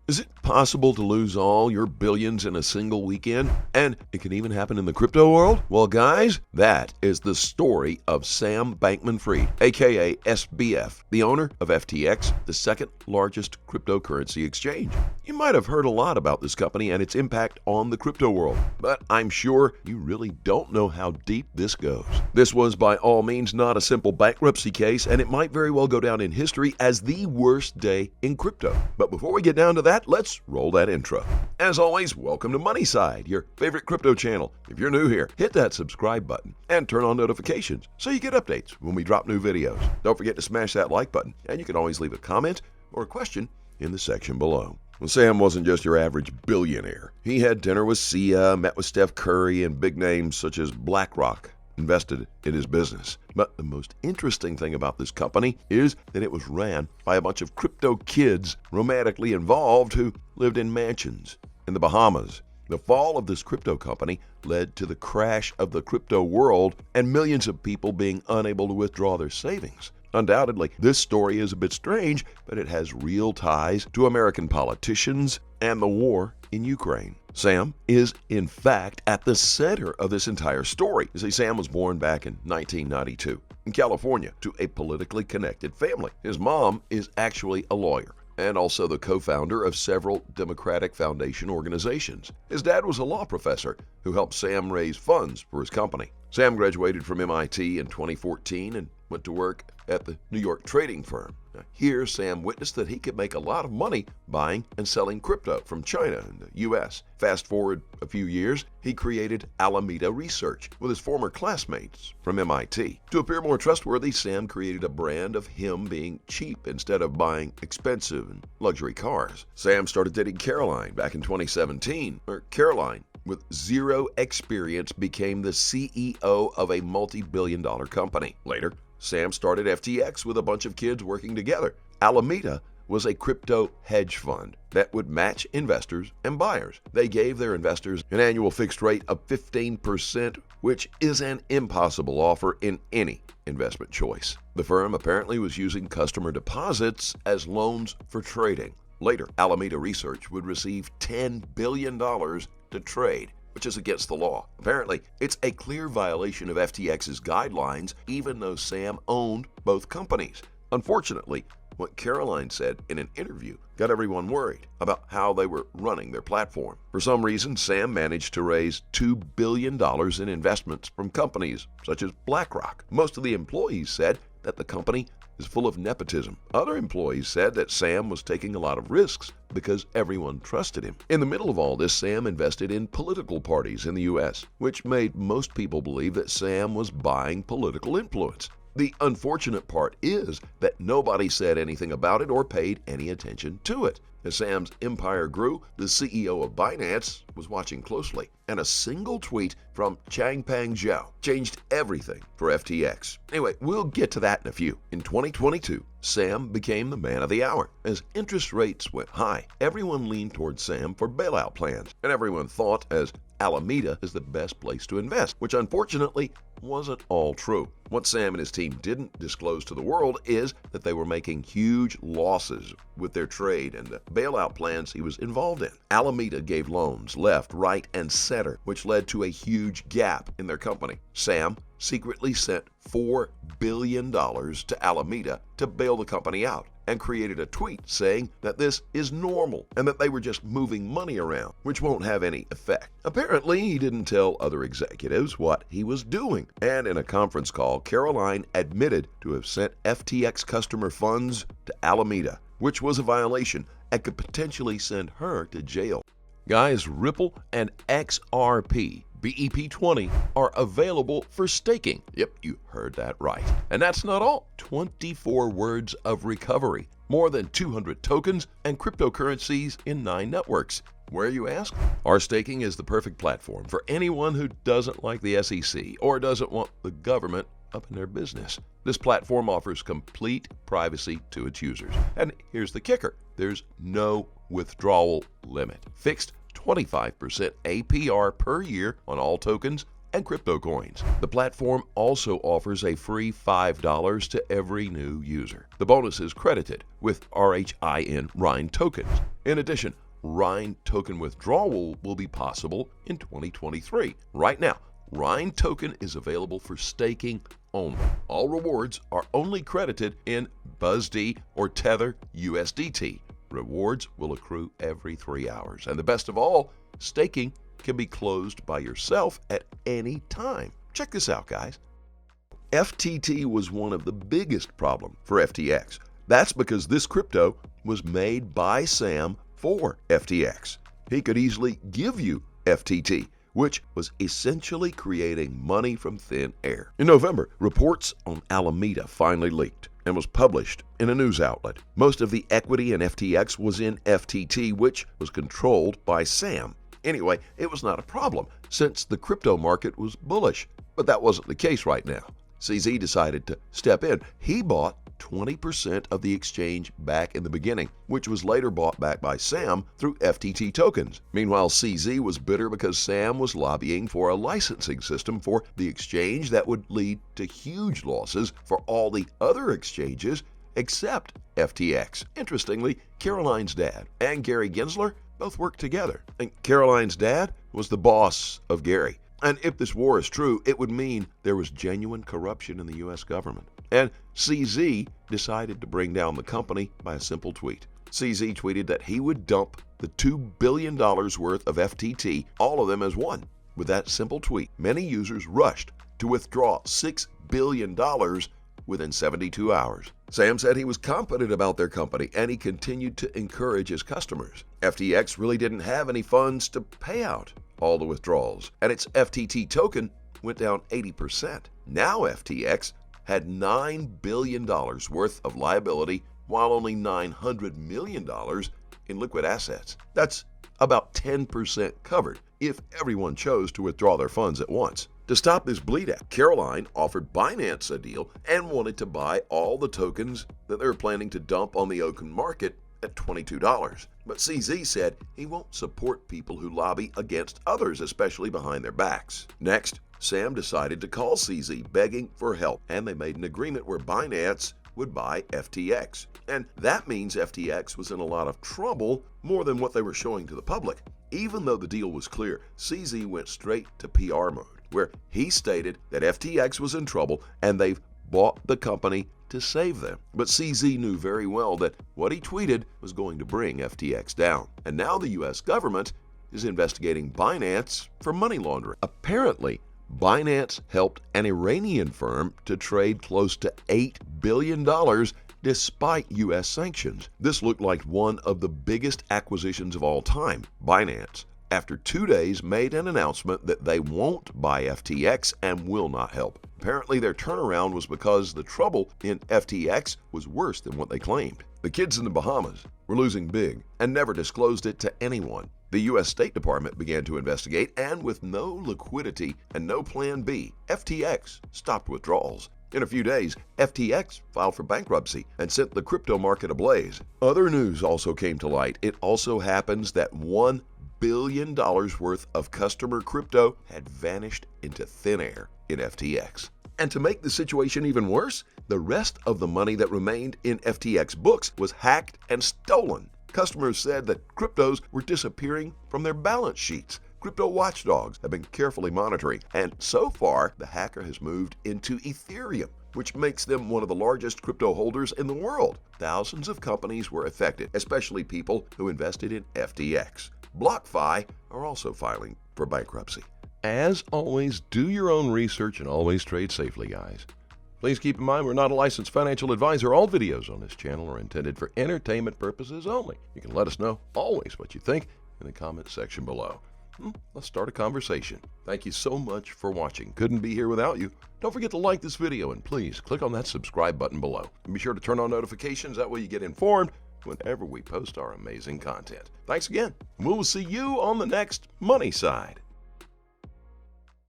Is it possible to lose all your billions in a single weekend? And it can even happen in the crypto world? Well, guys, that is the story of Sam Bankman-Fried, aka SBF, the owner of FTX, the second largest cryptocurrency exchange. You might have heard a lot about this company and its impact on the crypto world, but I'm sure you really don't know how deep this goes. This was by all means not a simple bankruptcy case, and it might very well go down in history as the worst day in crypto. But before we get down to that, let's roll that intro. As always, welcome to Moneyside, your favorite crypto channel. If you're new here, hit that subscribe button and turn on notifications so you get updates when we drop new videos. Don't forget to smash that like button, and you can always leave a comment or a question in the section below. Well, Sam wasn't just your average billionaire. He had dinner with Sia, met with Steph Curry, and big names such as BlackRock invested in his business. But the most interesting thing about this company is that it was ran by a bunch of crypto kids romantically involved who lived in mansions in the Bahamas. The fall of this crypto company led to the crash of the crypto world and millions of people being unable to withdraw their savings. Undoubtedly, this story is a bit strange, but it has real ties to American politicians and the war in Ukraine. Sam is, in fact, at the center of this entire story. You see, Sam was born back in 1992 in California to a politically connected family. His mom is actually a lawyer and also the co-founder of several Democratic Foundation organizations. His dad was a law professor who helped Sam raise funds for his company. Sam graduated from MIT in 2014 and went to work at the New York trading firm. Now, here, Sam witnessed that he could make a lot of money buying and selling crypto from China and the U.S. Fast forward a few years, he created Alameda Research with his former classmates from MIT. To appear more trustworthy, Sam created a brand of him being cheap instead of buying expensive and luxury cars. Sam started dating Caroline back in 2017. Caroline, with zero experience, became the CEO of a multi-billion-dollar company. Later, Sam started FTX with a bunch of kids working together. Alameda was a crypto hedge fund that would match investors and buyers. They gave their investors an annual fixed rate of 15%, which is an impossible offer in any investment choice. The firm apparently was using customer deposits as loans for trading. Later, Alameda Research would receive $10 billion to trade, which is against the law. Apparently, it's a clear violation of FTX's guidelines, even though Sam owned both companies. Unfortunately, what Caroline said in an interview got everyone worried about how they were running their platform. For some reason, Sam managed to raise $2 billion in investments from companies such as BlackRock. Most of the employees said that the company is full of nepotism. Other employees said that Sam was taking a lot of risks because everyone trusted him. In the middle of all this, Sam invested in political parties in the U.S., which made most people believe that Sam was buying political influence. The unfortunate part is that nobody said anything about it or paid any attention to it. As Sam's empire grew, the CEO of Binance was watching closely, and a single tweet from Changpeng Zhao changed everything for FTX. Anyway, we'll get to that in a few. In 2022, Sam became the man of the hour. As interest rates went high, everyone leaned toward Sam for bailout plans, and everyone thought as Alameda is the best place to invest, which unfortunately wasn't all true. What Sam and his team didn't disclose to the world is that they were making huge losses with their trade and the bailout plans he was involved in. Alameda gave loans left, right, and center, which led to a huge gap in their company. Sam secretly sent $4 billion to Alameda to bail the company out, and created a tweet saying that this is normal and that they were just moving money around, which won't have any effect. Apparently, he didn't tell other executives what he was doing, and in a conference call, Caroline admitted to have sent FTX customer funds to Alameda, which was a violation and could potentially send her to jail. Guys, Ripple and XRP BEP20 are available for staking. Yep, you heard that right. And that's not all. 24 words of recovery, more than 200 tokens, and cryptocurrencies in 9 networks. Where, you ask? RSTAKING is the perfect platform for anyone who doesn't like the SEC or doesn't want the government up in their business. This platform offers complete privacy to its users. And here's the kicker. There's no withdrawal limit. Fixed 25% APR per year on all tokens, and crypto coins. The platform also offers a free $5 to every new user. The bonus is credited with RHIN tokens. In addition, RHIN token withdrawal will be possible in 2023. Right now, RHIN token is available for staking only. All rewards are only credited in BUSD or Tether USDT. Rewards will accrue every 3 hours. And the best of all, staking can be closed by yourself at any time. Check this out, guys. FTT was one of the biggest problems for FTX. That's because this crypto was made by Sam for FTX. He could easily give you FTT, which was essentially creating money from thin air. In November, reports on Alameda finally leaked and was published in a news outlet. Most of the equity in FTX was in FTT, which was controlled by Sam. Anyway, it was not a problem since the crypto market was bullish, but that wasn't the case right now. CZ decided to step in. He bought 20% of the exchange back in the beginning, which was later bought back by Sam through FTT tokens. Meanwhile, CZ was bitter because Sam was lobbying for a licensing system for the exchange that would lead to huge losses for all the other exchanges except FTX. Interestingly, Caroline's dad and Gary Gensler both worked together, and Caroline's dad was the boss of Gary. And if this war is true, it would mean there was genuine corruption in the U.S. government. And CZ decided to bring down the company by a simple tweet. CZ tweeted that he would dump the $2 billion worth of FTT, all of them as one. With that simple tweet, many users rushed to withdraw $6 billion within 72 hours. Sam said he was confident about their company, and he continued to encourage his customers. FTX really didn't have any funds to pay out all the withdrawals, and its FTT token went down 80%. Now FTX had $9 billion worth of liability, while only $900 million in liquid assets. That's about 10% covered if everyone chose to withdraw their funds at once. To stop this bleed out, Caroline offered Binance a deal and wanted to buy all the tokens that they were planning to dump on the open market at $22. But CZ said he won't support people who lobby against others, especially behind their backs. Next, Sam decided to call CZ begging for help, and they made an agreement where Binance would buy FTX. And that means FTX was in a lot of trouble, more than what they were showing to the public. Even though the deal was clear, CZ went straight to PR mode, where he stated that FTX was in trouble and they've bought the company to save them. But CZ knew very well that what he tweeted was going to bring FTX down. And now the U.S. government is investigating Binance for money laundering. Apparently, Binance helped an Iranian firm to trade close to $8 billion despite U.S. sanctions. This looked like one of the biggest acquisitions of all time. Binance, after 2 days, made an announcement that they won't buy FTX and will not help. Apparently, their turnaround was because the trouble in FTX was worse than what they claimed. The kids in the Bahamas were losing big and never disclosed it to anyone. The U.S. State Department began to investigate, and with no liquidity and no plan B, FTX stopped withdrawals. In a few days, FTX filed for bankruptcy and sent the crypto market ablaze. Other news also came to light. It also happens that $1 billion worth of customer crypto had vanished into thin air in FTX. And to make the situation even worse, the rest of the money that remained in FTX books was hacked and stolen. Customers said that cryptos were disappearing from their balance sheets. Crypto watchdogs have been carefully monitoring, and so far, the hacker has moved into Ethereum, which makes them one of the largest crypto holders in the world. Thousands of companies were affected, especially people who invested in FTX. BlockFi are also filing for bankruptcy. As always, do your own research and always trade safely, guys. Please keep in mind we're not a licensed financial advisor. All videos on this channel are intended for entertainment purposes only. You can let us know always what you think in the comment section below. Let's start a conversation. Thank you so much for watching. Couldn't be here without you. Don't forget to like this video and please click on that subscribe button below. And be sure to turn on notifications. That way you get informed whenever we post our amazing content. Thanks again. We will see you on the next Money Side.